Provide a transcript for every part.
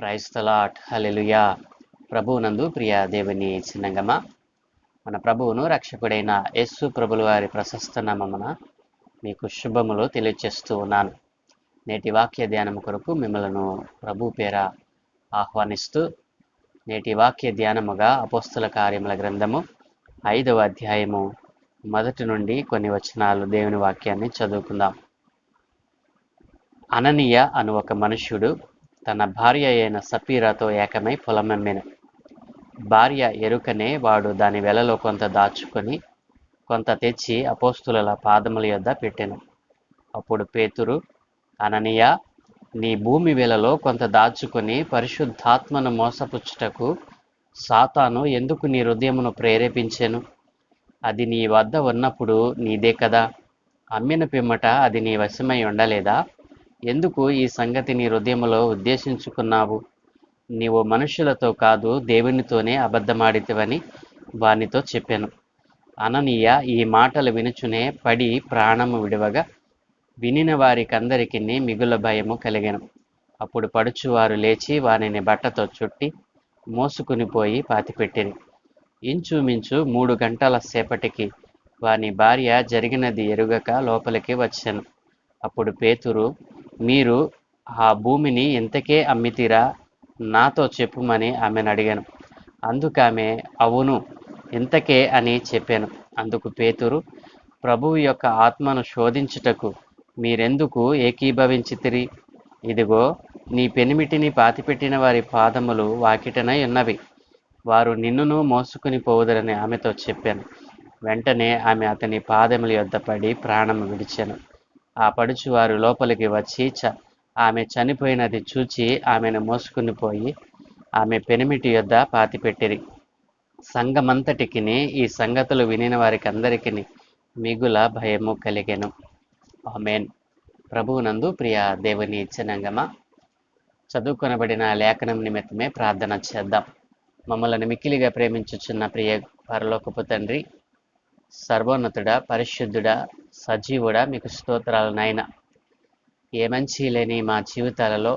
Praise the lord. హల్లెలూయా. ప్రభువునందు ప్రియ దేవుని చిన్నంగమ, మన ప్రభువును రక్షకుడైన యేసు ప్రభుల వారి ప్రశస్త నామమున మీకు శుభములు తెలియజేస్తూ ఉన్నాను. నేటి వాక్య ధ్యానం కొరకు మిమ్మలను ప్రభు పేర ఆహ్వానిస్తూ, నేటి వాక్య ధ్యానముగా అపోస్తుల కార్యముల గ్రంథము 5వ అధ్యాయము మొదటి నుండి కొన్ని వచనాలు దేవుని వాక్యాన్ని చదువుకుందాం. అననీయ అను ఒక మనుష్యుడు తన భార్య అయిన సపీరాతో ఏకమై పొలమమ్మెను. భార్య ఎరుకనే వాడు దాని వెలలో కొంత దాచుకొని కొంత తెచ్చి అపోస్తుల పాదముల యొద్ద పెట్టెను. అప్పుడు పేతురు, అననీయ, నీ భూమి వెలలో కొంత దాచుకొని పరిశుద్ధాత్మను మోసపుచ్చుటకు సాతాను ఎందుకు నీ హృదయమును ప్రేరేపించెను? అది నీ వద్ద ఉన్నప్పుడు నీదే కదా. అమ్మిన పిమ్మట అది నీ వశమై ఉండలేదా? ఎందుకు ఈ సంగతి నీ హృదయములో ఉద్దేశించుకున్నావు? నీవు మనుషులతో కాదు, దేవునితోనే అబద్ధమాడితివని వానితో చెప్పాను. అననీయ ఈ మాటలు వినుచునే పడి ప్రాణము విడవగా వినిన వారికందరికి మిగుల భయము కలిగెను. అప్పుడు పడుచువారు లేచి వానిని బట్టతో చుట్టి మోసుకుని పోయి పాతిపెట్టిరి. ఇంచుమించు 3 గంటల సేపటికి వాని భార్య జరిగినది ఎరుగక లోపలికి వచ్చెను. అప్పుడు పేతురు, మీరు ఆ భూమిని ఎంతకే అమ్మితిరా? నాతో చెప్పుమని ఆమెను అడిగాను. అందుకామె, అవును, ఇంతకే అని చెప్పాను. అందుకు పేతురు, ప్రభువు యొక్క ఆత్మను శోధించుటకు మీరెందుకు ఏకీభవించితిరి? ఇదిగో, నీ పెనిమిటిని పాతిపెట్టిన వారి పాదములు వాకిటనై ఉన్నవి. వారు నిన్నును మోసుకుని పోవుదరని ఆమెతో చెప్పాను. వెంటనే ఆమె అతని పాదముల యొద్ద పడి ప్రాణము విడిచెను. ఆ పడుచువారు లోపలికి వచ్చి ఆమె చనిపోయినది చూచి ఆమెను మోసుకుని పోయి ఆమె పెనిమిటి యొద్ద పాతిపెట్టిరి. సంఘమంతటికి ఈ సంగతులు వినిన వారికి అందరికీ మిగుల భయము కలిగెను. ఆమేన్. ప్రభువునందు ప్రియ దేవుని జనాంగమా, చదువుకొనబడిన లేఖనం నిమిత్తమే ప్రార్థన చేద్దాం. మమ్మల్ని మిక్కిలిగా ప్రేమించుచున్న ప్రియ పరలోకపు తండ్రి, సర్వోన్నతుడా, పరిశుద్ధుడా, సజీవుడా, మీకు స్తోత్రాలు నాయన. ఏ మంచి లేని మా జీవితాలలో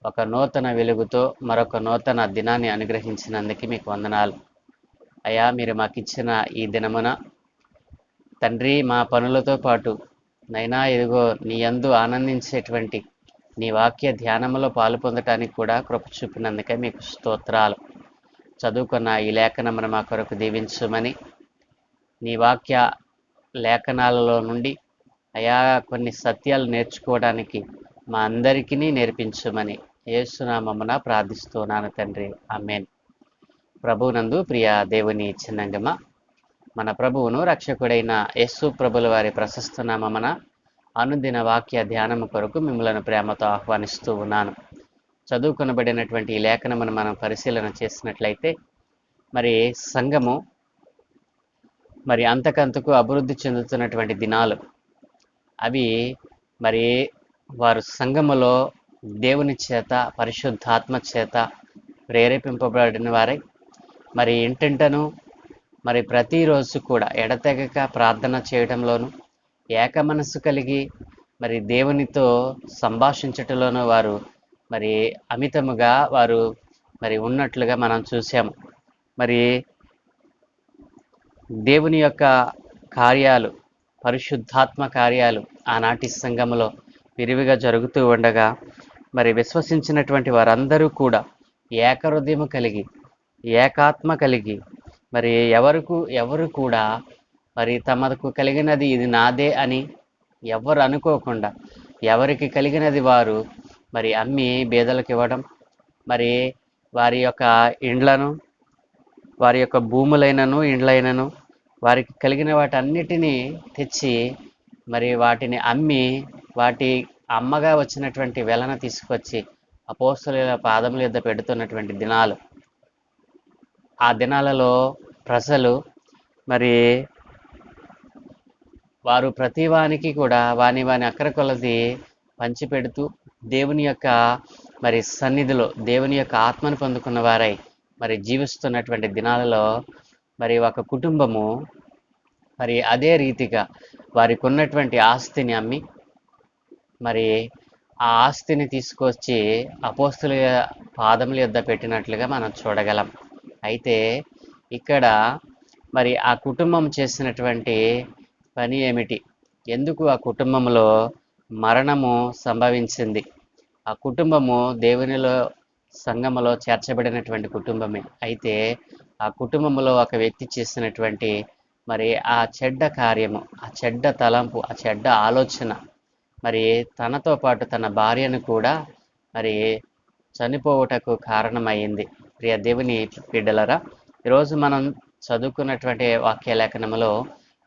ఒక నూతన వెలుగుతో మరొక నూతన దినాన్ని అనుగ్రహించినందుకు మీకు వందనాలు అయ్యా. మీరు మాకిచ్చిన ఈ దినమున తండ్రి, మా పనులతో పాటు నైనా ఇదిగో నీ యందు ఆనందించేటువంటి నీ వాక్య ధ్యానములో పాలు పొందటానికి కూడా కృప చూపినందుకే మీకు స్తోత్రాలు. చదువుకున్న ఈ లేఖనమును మా కొరకు దీవించమని, నీ వాక్య లేఖనాలలో నుండి అయా కొన్ని సత్యాలు నేర్చుకోవడానికి మా అందరికీ నేర్పించమని యేసునామమున ప్రార్థిస్తున్నాను తండ్రి. ఆమేన్. ప్రభువునందు ప్రియ దేవుని చిన్నంగమ, మన ప్రభువును రక్షకుడైన యేసు ప్రభుల వారి ప్రశస్త నామమున అనుదిన వాక్య ధ్యానము కొరకు మిమ్మల్ని ప్రేమతో ఆహ్వానిస్తూ ఉన్నాను. చదువుకొనబడినటువంటి ఈ లేఖనమును మనం పరిశీలన చేసినట్లయితే, మరి సంఘము మరి అంతకంతకు అభివృద్ధి చెందుతున్నటువంటి దినాలు అవి, మరి వారు సంఘములో దేవుని చేత పరిశుద్ధాత్మ చేత ప్రేరేపింపబడిన వారై మరి ఇంటింటను మరి ప్రతిరోజు కూడా ఎడతెగక ప్రార్థన చేయడంలోను, ఏక మనస్సు కలిగి మరి దేవునితో సంభాషించటంలోనూ వారు మరి అమితముగా వారు మరి ఉన్నట్లుగా మనం చూసాము. మరి దేవుని యొక్క కార్యాలు, పరిశుద్ధాత్మ కార్యాలు ఆనాటి సంఘములో విరివిగా జరుగుతూ ఉండగా మరి విశ్వసించినటువంటి వారందరూ కూడా ఏకహృదయము కలిగి ఏకాత్మ కలిగి మరి ఎవరు కూడా మరి తమకు కలిగినది ఇది నాదే అని ఎవరు అనుకోకుండా ఎవరికి కలిగినది వారు మరి అమ్మి బేదలకు ఇవ్వడం, మరి వారి యొక్క ఇండ్లను, వారి యొక్క భూములైనను ఇండ్లైనను వారికి కలిగిన వాటన్నిటినీ తెచ్చి మరి వాటిని అమ్మి వాటి అమ్మగా వచ్చినటువంటి వెలన తీసుకొచ్చి అపోస్తలుల పాదముల యొద్ద పెడుతున్నటువంటి దినాలు. ఆ దినాలలో ప్రజలు మరి వారు ప్రతివానికి కూడా వాని అక్కర కొలది పంచిపెడుతూ దేవుని యొక్క మరి సన్నిధిలో దేవుని యొక్క ఆత్మను పొందుకున్న వారై మరి జీవిస్తున్నటువంటి దినాలలో మరి ఒక కుటుంబము మరి అదే రీతిగా వారికి ఉన్నటువంటి ఆస్తిని అమ్మి మరి ఆ ఆస్తిని తీసుకొచ్చి అపోస్తుల పాదముల యొద్ద పెట్టినట్లుగా మనం చూడగలం. అయితే ఇక్కడ మరి ఆ కుటుంబం చేసినటువంటి పని ఏమిటి? ఎందుకు ఆ కుటుంబంలో మరణము సంభవించింది? ఆ కుటుంబము దేవునిలో సంఘములో చేర్చబడినటువంటి కుటుంబమే. అయితే ఆ కుటుంబంలో ఒక వ్యక్తి చేసినటువంటి మరి ఆ చెడ్డ కార్యము, ఆ చెడ్డ తలంపు, ఆ చెడ్డ ఆలోచన మరి తనతో పాటు తన భార్యను కూడా మరి చనిపోవుటకు కారణమయ్యింది. ప్రియ దేవుని బిడ్డలారా, ఈరోజు మనం చదువుకున్నటువంటి వాక్య లేఖనములో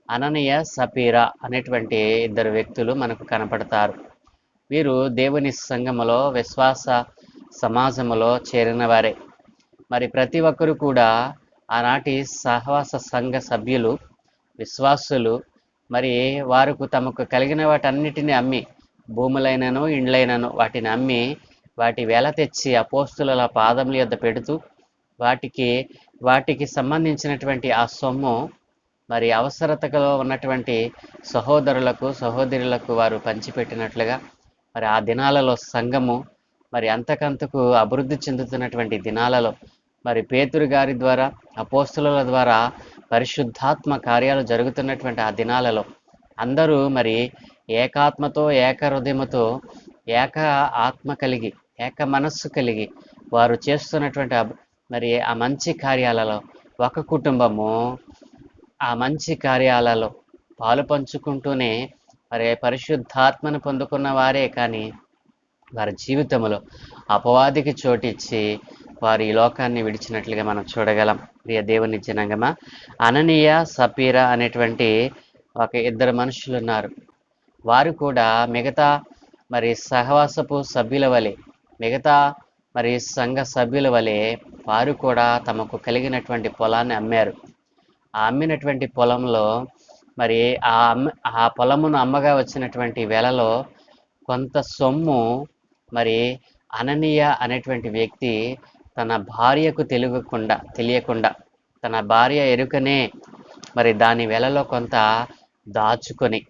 అననీయ, సపీరా అనేటువంటి ఇద్దరు వ్యక్తులు మనకు కనపడతారు. వీరు దేవుని సంఘములో విశ్వాస సమాజములో చేరిన వారే. మరి ప్రతి ఒక్కరు కూడా ఆనాటి సహవాస సంఘ సభ్యులు, విశ్వాసులు. మరి వారికి తమకు కలిగిన వాటన్నిటిని అమ్మి, భూములైనను ఇండ్లైనను వాటిని అమ్మి వాటి వెల తెచ్చి అపోస్తుల పాదముల యొద్ద పెడుతూ వాటికి వాటికి సంబంధించినటువంటి ఆ సొమ్ము మరి అవసరతలో ఉన్నటువంటి సహోదరులకు సహోదరులకు వారు పంచిపెట్టినట్లుగా మరి ఆ దినాలలో సంఘము మరి అంతకంతకు అభివృద్ధి చెందుతున్నటువంటి దినాలలో మరి పేతురు గారి ద్వారా అపోస్తుల ద్వారా పరిశుద్ధాత్మ కార్యాలు జరుగుతున్నటువంటి ఆ దినాలలో అందరూ మరి ఏకాత్మతో ఏక హృదయముతో ఏక ఆత్మ కలిగి ఏక మనస్సు కలిగి వారు చేస్తున్నటువంటి మరి ఆ మంచి కార్యాలలో ఒక కుటుంబము ఆ మంచి కార్యాలలో పాలు పంచుకుంటూనే మరి పరిశుద్ధాత్మను పొందుకున్న వారే కానీ వారి జీవితంలో అపవాదికి చోటిచ్చి వారు ఈ లోకాన్ని విడిచినట్లుగా మనం చూడగలం. ప్రియ దేవుని జనాంగమా, అననీయ సపీరా అనేటువంటి ఒక ఇద్దరు మనుషులు ఉన్నారు. వారు కూడా మిగతా మరి సహవాసపు సభ్యుల వలె, మిగతా మరి సంఘ సభ్యుల వలె వారు కూడా తమకు కలిగినటువంటి పొలాన్ని అమ్మారు. ఆ అమ్మినటువంటి పొలంలో మరి ఆ పొలమును అమ్మగా వచ్చినటువంటి వేళలో కొంత సొమ్ము మరి అననీయ అనేటువంటి వ్యక్తి తన భార్యకు తెలియకుండా తన భార్య ఎరుకనే మరి దాని వెలలో కొంత దాచుకొని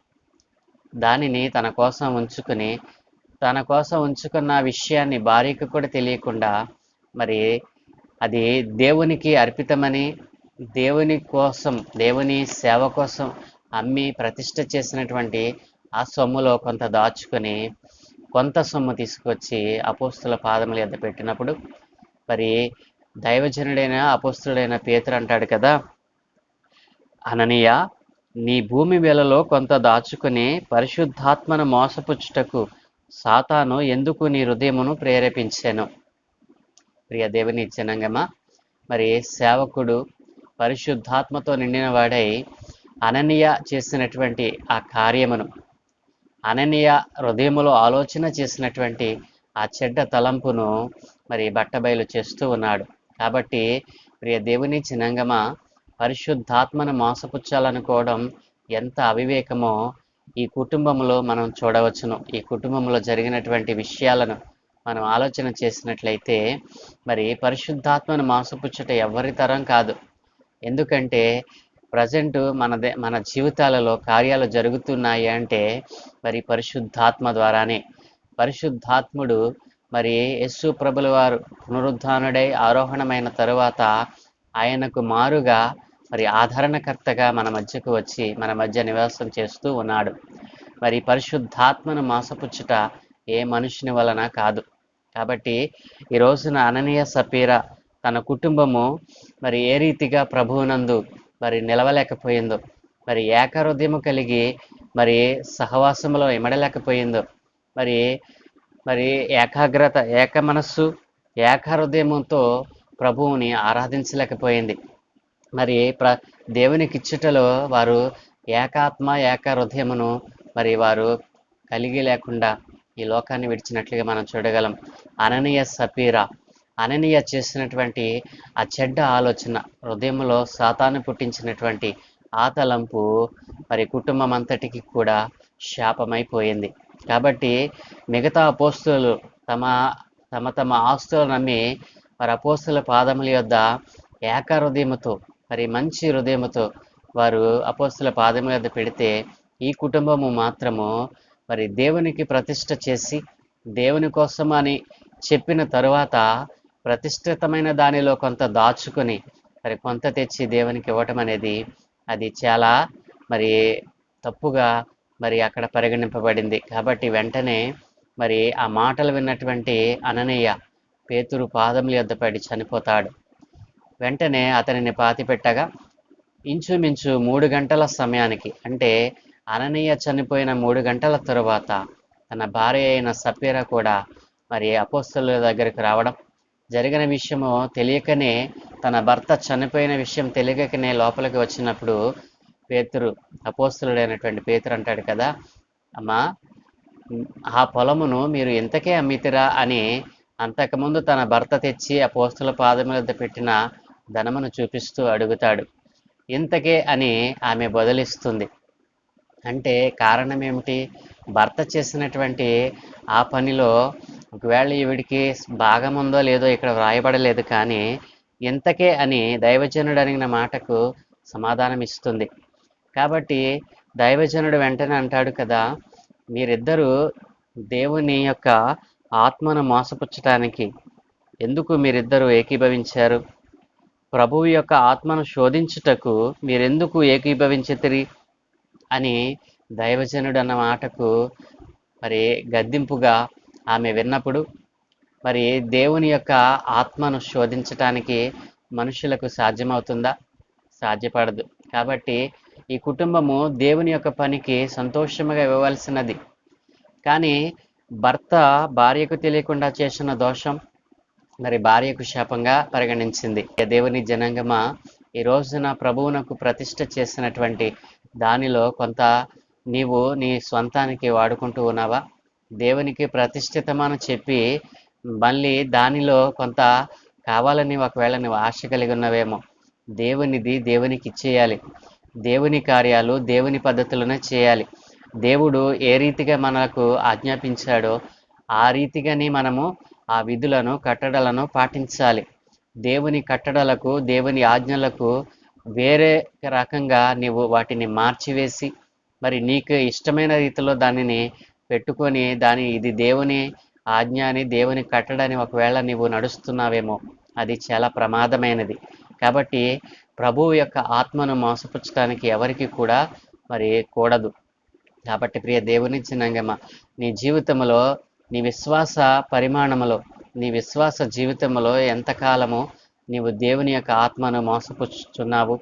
దానిని తన కోసం ఉంచుకున్న విషయాన్ని భార్యకు కూడా తెలియకుండా మరి అది దేవునికి అర్పితమని దేవుని సేవ కోసం అమ్మి ప్రతిష్ఠ చేసినటువంటి ఆ సొమ్ములో కొంత దాచుకొని కొంత సొమ్ము తీసుకొచ్చి అపోస్తుల పాదముల యొద్ద పెట్టినప్పుడు మరి దైవజనుడైన అపోస్తుడైన పేతురు అంటాడు కదా, అననీయ, నీ భూమి వెలలో కొంత దాచుకుని పరిశుద్ధాత్మను మోసపుచ్చుటకు సాతాను ఎందుకు నీ హృదయమును ప్రేరేపించాను? ప్రియ దేవుని జనాంగమా, మరి సేవకుడు పరిశుద్ధాత్మతో నిండిన వాడై అననీయ చేసినటువంటి ఆ కార్యమును, అననీయ హృదయములో ఆలోచన చేసినటువంటి ఆ చెడ్డ తలంపును మరి బట్టబయలు చేస్తూ ఉన్నాడు. కాబట్టి ప్రియ దేవుని జనాంగమా, పరిశుద్ధాత్మను మోసపుచ్చాలనుకోవడం ఎంత అవివేకమో ఈ కుటుంబంలో మనం చూడవచ్చును. ఈ కుటుంబంలో జరిగినటువంటి విషయాలను మనం ఆలోచన చేసినట్లయితే మరి పరిశుద్ధాత్మను మోసపుచ్చుట ఎవరి తరం కాదు. ఎందుకంటే ప్రజెంట్ మన జీవితాలలో కార్యాలు జరుగుతున్నాయి అంటే మరి పరిశుద్ధాత్మ ద్వారానే. పరిశుద్ధాత్ముడు మరి యేసు ప్రభుల వారు పునరుద్ధానుడై ఆరోహణమైన తరువాత ఆయనకు మారుగా మరి ఆదరణకర్తగా మన మధ్యకు వచ్చి మన మధ్య నివాసం చేస్తూ ఉన్నాడు. మరి పరిశుద్ధాత్మను మోసపుచ్చుట ఏ మనుషుని వలన కాదు. కాబట్టి ఈ రోజున అననీయ సపీరా తన కుటుంబము మరి ఏ రీతిగా ప్రభువునందు మరి నిలవలేకపోయిందో, మరి ఏకహృదయము కలిగి మరి సహవాసములో ఇమడలేకపోయిందో, మరి మరి ఏకాగ్రత, ఏక మనస్సు, ఏకహృదయముతో ప్రభువుని ఆరాధించలేకపోయింది. మరి దేవునికిచ్చుటలో వారు ఏకాత్మ ఏక హృదయమును మరి వారు కలిగి లేకుండా ఈ లోకాన్ని విడిచినట్లుగా మనం చూడగలం. అననీయ సపీరా, అననీయ చేసినటువంటి ఆ చెడ్డ ఆలోచన, హృదయంలో సాతాను పుట్టించినటువంటి ఆ తలంపు మరి కుటుంబం అంతటికి కూడా శాపమైపోయింది. కాబట్టి మిగతా అపోస్తులు తమ ఆస్తులను నమ్మి మరి అపోస్తుల పాదముల యొద్ద ఏక హృదయముతో మరి మంచి హృదయముతో వారు అపోస్తుల పాదముల యొద్ద పెడితే ఈ కుటుంబము మాత్రము మరి దేవునికి ప్రతిష్ఠ చేసి దేవుని కోసం అని చెప్పిన తరువాత ప్రతిష్ఠితమైన దానిలో కొంత దాచుకొని మరి కొంత తెచ్చి దేవునికి ఇవ్వటం అనేది అది చాలా మరి తప్పుగా మరి అక్కడ పరిగణింపబడింది. కాబట్టి వెంటనే మరి ఆ మాటలు విన్నటువంటి అననీయ పేతురు పాదముల యొద్ద పడి చనిపోతాడు. వెంటనే అతనిని పాతిపెట్టగా ఇంచుమించు 3 గంటల సమయానికి, అంటే అననీయ చనిపోయిన 3 గంటల తరువాత తన భార్య అయిన సప్పీరా కూడా మరి అపోస్తలుల దగ్గరికి రావడం, జరిగిన విషయము తెలియకనే, తన భర్త చనిపోయిన విషయం తెలియకనే లోపలికి వచ్చినప్పుడు పేతురు, అపోస్తలుడైనటువంటి పేతురు అంటాడు కదా, అమ్మా ఆ పొలమును మీరు ఇంతకే అమ్మితిరా అని అంతకుముందు తన భర్త తెచ్చి అపోస్తల పాదముల వద్ద పెట్టిన ధనమును చూపిస్తూ అడుగుతాడు. ఇంతకే అని ఆమె బదులిస్తుంది. అంటే కారణం ఏమిటి? భర్త చేసినటువంటి ఆ పనిలో ఒకవేళ ఈవిడికి భాగం ఉందో లేదో ఇక్కడ వ్రాయబడలేదు, కానీ ఇంతకే అని దైవజనుడు అడిగిన మాటకు సమాధానం ఇస్తుంది. కాబట్టి దైవజనుడు వెంటనే అంటాడు కదా, మీరిద్దరూ దేవుని యొక్క ఆత్మను మోసపుచ్చటానికి ఎందుకు మీరిద్దరూ ఏకీభవించారు? ప్రభువు యొక్క ఆత్మను శోధించుటకు మీరెందుకు ఏకీభవించితిరి అని దైవజనుడు అన్న మాటకు మరి గద్దింపుగా ఆమె విన్నప్పుడు, మరి దేవుని యొక్క ఆత్మను శోధించటానికి మనుషులకు సాధ్యమవుతుందా? సాధ్యపడదు. కాబట్టి ఈ కుటుంబము దేవుని యొక్క పనికి సంతోషముగా ఇవ్వవలసినది. కానీ భర్త భార్యకు తెలియకుండా చేసిన దోషం మరి భార్యకు శాపంగా పరిగణించింది. దేవుని జనాంగమా, ఈ రోజున ప్రభువునకు ప్రతిష్ఠ చేసినటువంటి దానిలో కొంత నీవు నీ స్వంతానికి వాడుకుంటూ ఉన్నావా? దేవునికి ప్రతిష్ఠితమని చెప్పి మళ్ళీ దానిలో కొంత కావాలని ఒకవేళ నువ్వు ఆశ కలిగి ఉన్నవేమో. దేవునిది దేవునికి ఇచ్చేయాలి. దేవుని కార్యాలు దేవుని పద్ధతులనే చేయాలి. దేవుడు ఏ రీతిగా మనకు ఆజ్ఞాపించాడో ఆ రీతిగానే మనము ఆ విధులను కట్టడలను పాటించాలి. దేవుని కట్టడలకు దేవుని ఆజ్ఞలకు వేరే రకంగా నీవు వాటిని మార్చివేసి మరి నీకు ఇష్టమైన రీతిలో దానిని పెట్టుకొని ఇది దేవుని ఆజ్ఞ అని దేవుని కట్టడని ఒకవేళ నీవు నడుస్తున్నావేమో, అది చాలా ప్రమాదమైనది. కాబట్టి ప్రభువు యొక్క ఆత్మను మోసపుచ్చడానికి ఎవరికి కూడా మరి కూడదు. కాబట్టి ప్రియ దేవుని జనాంగమా, నీ జీవితంలో నీ విశ్వాస పరిమాణములో నీ విశ్వాస జీవితంలో ఎంతకాలము నీవు దేవుని యొక్క ఆత్మను మోసపుచ్చుచున్నావు?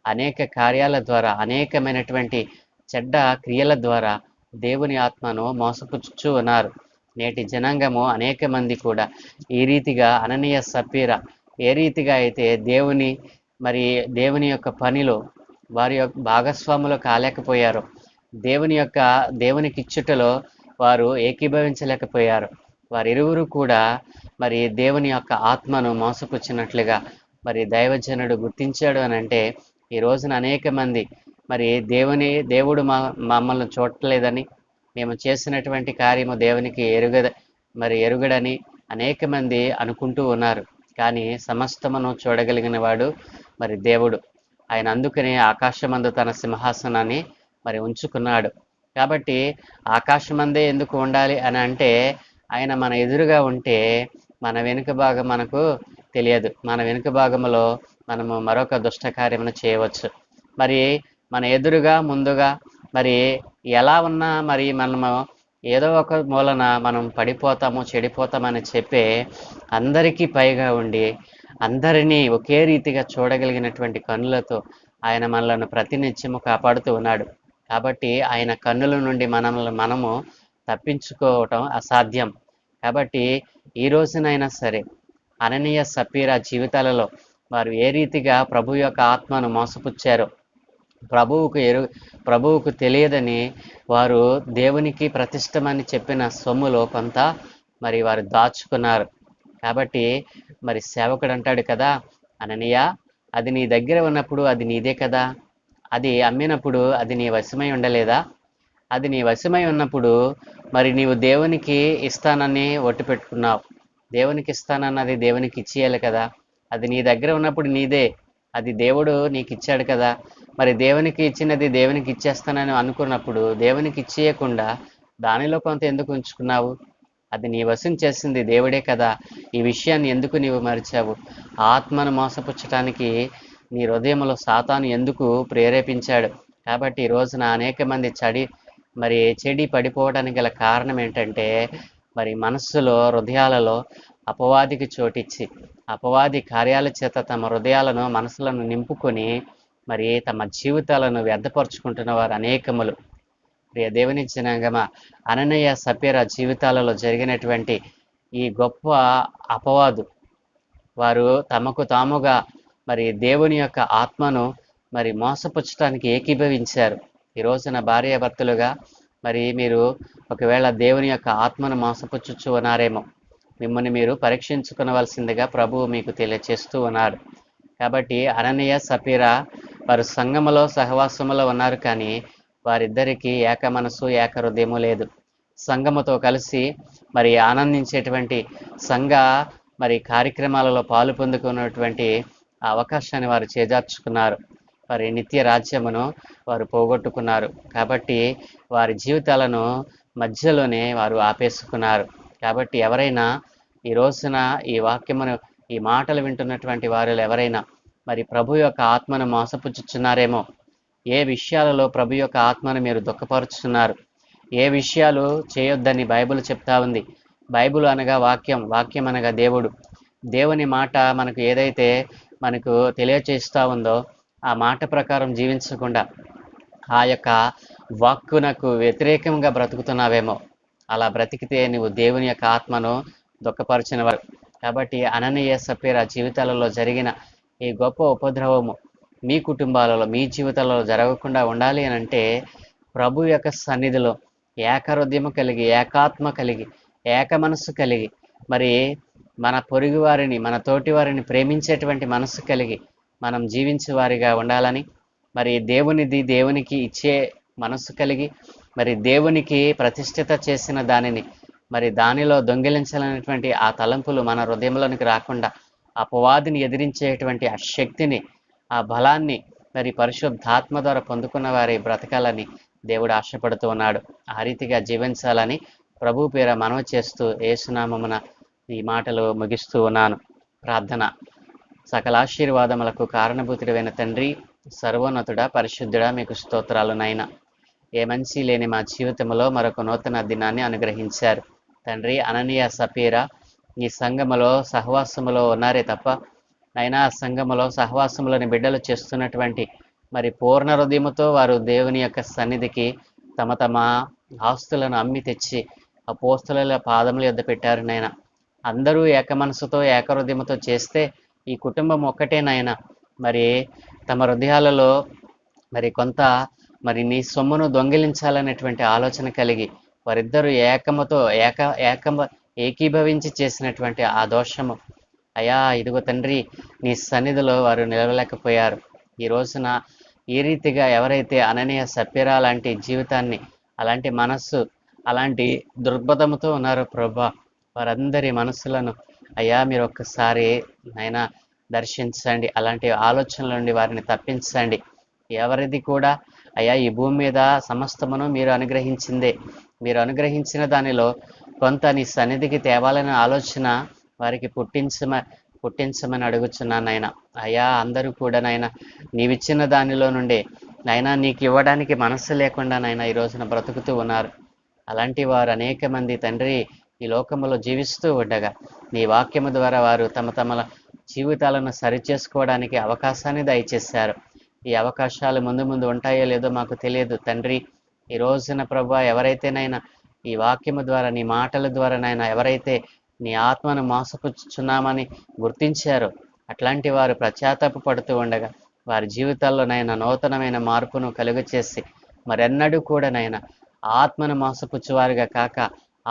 అనేక కార్యాల ద్వారా, అనేకమైనటువంటి చెడ్డ క్రియల ద్వారా దేవుని ఆత్మను మోసపుచ్చుచూ ఉన్నారు. నేటి జనాంగము అనేక మంది కూడా ఈ రీతిగా అననీయ సప్పీరా ఏ రీతిగా అయితే దేవుని యొక్క పనిలో వారి యొక్క భాగస్వాములు కాలేకపోయారో, దేవునికి ఇచ్చుటలో వారు ఏకీభవించలేకపోయారు. వారిరువురు కూడా మరి దేవుని యొక్క ఆత్మను మోసపుచ్చినట్లుగా మరి దైవజనుడు గుర్తించాడు అని అంటే, ఈ రోజున అనేక మంది మరి దేవుడు మమ్మల్ని చూడలేదని, మేము చేసినటువంటి కార్యము దేవునికి ఎరుగడని అనేక మంది అనుకుంటూ ఉన్నారు. కానీ సమస్తమును చూడగలిగిన వాడు మరి దేవుడు. ఆయన అందుకనే ఆకాశమందు తన సింహాసనాన్ని మరి ఉంచుకున్నాడు. కాబట్టి ఆకాశమందే ఎందుకు ఉండాలి అని అంటే, ఆయన మన ఎదురుగా ఉంటే మన వెనుక భాగం మనకు తెలియదు. మన వెనుక భాగంలో మనము మరొక దుష్ట కార్యమును చేయవచ్చు. మరి మన ఎదురుగా ముందుగా మరి ఎలా ఉన్నా మరి మనము ఏదో ఒక మూలన మనం పడిపోతాము, చెడిపోతామని చెప్పే అందరికీ పైగా ఉండి అందరినీ ఒకే రీతిగా చూడగలిగినటువంటి కన్నులతో ఆయన మనలను ప్రతినిత్యము కాపాడుతూ ఉన్నాడు. కాబట్టి ఆయన కన్నుల నుండి మనము తప్పించుకోవటం అసాధ్యం. కాబట్టి ఈ రోజునైనా సరే అననీయ సప్పీరా జీవితాలలో వారు ఏ రీతిగా ప్రభు యొక్క ఆత్మను మోసపుచ్చారో, ప్రభువుకు తెలియదని వారు దేవునికి ప్రతిష్టమని చెప్పిన సొమ్ములో కొంత మరి వారు దాచుకున్నారు. కాబట్టి మరి సేవకుడు అంటాడు కదా, అననీయ, అది నీ దగ్గర ఉన్నప్పుడు అది నీదే కదా, అది అమ్మినప్పుడు అది నీ వశమై ఉండలేదా? అది నీ వశమై ఉన్నప్పుడు మరి నీవు దేవునికి ఇస్తానని ఒట్టు పెట్టుకున్నావు. దేవునికి ఇస్తానన్నది దేవునికి ఇచ్చేయాలి కదా. అది నీ దగ్గర ఉన్నప్పుడు నీదే, అది దేవుడు నీకు ఇచ్చాడు కదా. మరి దేవునికి ఇచ్చినది దేవునికి ఇచ్చేస్తానని అనుకున్నప్పుడు దేవునికి ఇచ్చేయకుండా దానిలో కొంత ఎందుకు ఉంచుకున్నావు? అది నీ వశం చేసింది దేవుడే కదా, ఈ విషయాన్ని ఎందుకు నీవు మరిచావు? ఆత్మను మోసపుచ్చటానికి నీ హృదయంలో సాతాను ఎందుకు ప్రేరేపించాడు? కాబట్టి ఈ రోజున అనేక మంది చెడి పడిపోవడానికి గల కారణం ఏంటంటే, మరి మనస్సులో, హృదయాలలో అపవాదికి చోటిచ్చి, అపవాది కార్యాల చేత తమ హృదయాలను, మనసులను నింపుకొని మరి తమ జీవితాలను వ్యర్థపరుచుకుంటున్న వారు అనేకములు. ప్రియ దేవుని జనాంగమా, అననీయ సపీరా జీవితాలలో జరిగినటువంటి ఈ గొప్ప అపవాదు, వారు తమకు తాముగా మరి దేవుని యొక్క ఆత్మను మరి మోసపుచ్చటానికి ఏకీభవించారు. ఈ రోజున భార్యాభర్తలుగా మరి మీరు ఒకవేళ దేవుని యొక్క ఆత్మను మోసపుచ్చుచు ఉన్నారేమో, మిమ్మల్ని మీరు పరీక్షించుకునవలసిందిగా ప్రభువు మీకు తెలియచేస్తూ ఉన్నారు. కాబట్టి అననీయ సపీరా వారు సంఘములో సహవాసములో ఉన్నారు, కానీ వారిద్దరికీ ఏక మనసు ఏక హృదయము లేదు. సంఘముతో కలిసి మరి ఆనందించేటువంటి సంఘ మరి కార్యక్రమాలలో పాలు పొందుకున్నటువంటి ఆ అవకాశాన్ని వారు చేజార్చుకున్నారు. వారి నిత్య రాజ్యమును వారు పోగొట్టుకున్నారు. కాబట్టి వారి జీవితాలను మధ్యలోనే వారు ఆపేసుకున్నారు. కాబట్టి ఎవరైనా ఈ రోజున ఈ వాక్యమును, ఈ మాటలు వింటున్నటువంటి వారు ఎవరైనా మరి ప్రభు యొక్క ఆత్మను మోసపుచ్చుచున్నారేమో, ఏ విషయాలలో ప్రభు యొక్క ఆత్మను మీరు దుఃఖపరుచుతున్నారు, ఏ విషయాలు చేయొద్దని బైబిల్ చెప్తా ఉంది. బైబిల్ అనగా వాక్యం, వాక్యం అనగా దేవుడు. దేవుని మాట మనకు ఏదైతే మనకు తెలియచేస్తూ ఉందో ఆ మాట ప్రకారం జీవించకుండా ఆ యొక్క వాక్కునకు వ్యతిరేకంగా బ్రతుకుతున్నావేమో, అలా బ్రతికితే నువ్వు దేవుని యొక్క ఆత్మను దుఃఖపరిచినవారు. కాబట్టి అననీయ సపీరా జీవితాలలో జరిగిన ఈ గొప్ప ఉపద్రవము మీ కుటుంబాలలో, మీ జీవితాలలో జరగకుండా ఉండాలి అని అంటే ప్రభు యొక్క సన్నిధిలో ఏకహృదయము కలిగి, ఏకాత్మ కలిగి, ఏక మనస్సు కలిగి, మరి మన పొరుగు వారిని, మన తోటి వారిని ప్రేమించేటువంటి మనస్సు కలిగి మనం జీవించే వారిగా ఉండాలని, మరి దేవునిది దేవునికి ఇచ్చే మనస్సు కలిగి, మరి దేవునికి ప్రతిష్ఠిత చేసిన దానిని మరి దానిలో దొంగిలించాలనేటువంటి ఆ తలంపులు మన హృదయంలోనికి రాకుండా అపవాదిని ఎదిరించేటువంటి ఆ శక్తిని, ఆ బలాన్ని మరి పరిశుద్ధాత్మ ద్వారా పొందుకున్న వారి బ్రతకాలని దేవుడు ఆశపడుతూ ఉన్నాడు. ఆ రీతిగా జీవించాలని ప్రభు పేర మనవి చేస్తూ యేసునామమున ఈ మాటలు ముగిస్తూ ఉన్నాను. ప్రార్థన. సకల ఆశీర్వాదములకు కారణభూతుడైన తండ్రి, సర్వోన్నతుడా, పరిశుద్ధుడా, మీకు స్తోత్రాలు నాయన. ఏ మంచి లేని మా జీవితంలో మరొక నూతన దినాన్ని అనుగ్రహించారు తండ్రి. అననీయ సపీరా ఈ సంఘములో సహవాసములో ఉన్నారే తప్ప నైనా సంఘములో సహవాసములని బిడ్డలు చేస్తున్నటువంటి మరి పూర్ణ హృదయముతో వారు దేవుని యొక్క సన్నిధికి తమ తమ ఆస్తులను అమ్మి తెచ్చి అపోస్తలుల పాదముల యొద్ద పెట్టారు నాయన. అందరూ ఏక మనసుతో ఏక హృదయముతో చేస్తే ఈ కుటుంబం ఒక్కటే నాయన. మరి తమ హృదయాలలో మరి కొంత మరి నీ సొమ్మును దొంగిలించాలనేటువంటి ఆలోచన కలిగి వారిద్దరూ ఏకీభవించి చేసినటువంటి ఆ దోషము అయా, ఇదిగో తండ్రి, నీ సన్నిధిలో వారు నిలవలేకపోయారు. ఈ రోజున ఈ రీతిగా ఎవరైతే అననీయ సపీరా లాంటి జీవితాన్ని, అలాంటి మనస్సు, అలాంటి దృక్పథముతో ఉన్నారో ప్రభా, వారందరి మనస్సులను అయ్యా మీరు ఒక్కసారి నైనా దర్శించండి. అలాంటి ఆలోచనల నుండి వారిని తప్పించండి. ఎవరిది కూడా అయ్యా ఈ భూమి మీద సమస్తమును మీరు అనుగ్రహించిందే. మీరు అనుగ్రహించిన దానిలో కొంత నీ సన్నిధికి తేవాలనే ఆలోచన వారికి పుట్టించమని అడుగుచున్నాను నాయన. అయ్యా అందరూ కూడా నాయన నీవిచ్చిన దానిలో నుండే నాయన నీకు ఇవ్వడానికి మనస్సు లేకుండా నాయన ఈ రోజున బ్రతుకుతూ ఉన్నారు. అలాంటి వారు అనేక మంది తండ్రి ఈ లోకములో జీవిస్తూ ఉండగా నీ వాక్యము ద్వారా వారు తమ జీవితాలను సరిచేసుకోవడానికి అవకాశాన్ని దయచేశారు. ఈ అవకాశాలు ముందు ముందు ఉంటాయో లేదో మాకు తెలియదు తండ్రి. ఈ రోజున ప్రభువా, ఎవరైతేనైనా ఈ వాక్యము ద్వారా, నీ మాటల ద్వారా నాయన ఎవరైతే నీ ఆత్మను మోసపుచ్చుచున్నామని గుర్తించారో అట్లాంటి వారు పశ్చాత్తాప పడుతూ ఉండగా వారి జీవితాల్లో నైనా నూతనమైన మార్పును కలుగ చేసి మరెన్నడూ కూడా నైనా ఆత్మను మోసపుచ్చువారిగా కాక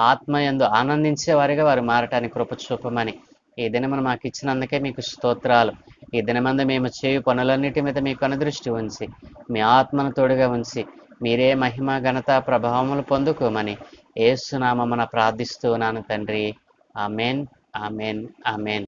ఆత్మయందు ఆనందించేవారిగా వారు మారటానికి కృప చూపమని ఈ దినమును మాకు ఇచ్చినందుకే మీకు స్తోత్రాలు. ఈ దినమందు మేము చేయు పనులన్నిటి మీద మీకు అనుదృష్టి ఉంచి మీ ఆత్మను తోడుగా ఉంచి మీరే మహిమ, ఘనత, ప్రభావములు పొందుకోమని యేసునామమున ప్రార్థిస్తూ ఉన్నాను తండ్రి. Amen, amen, amen.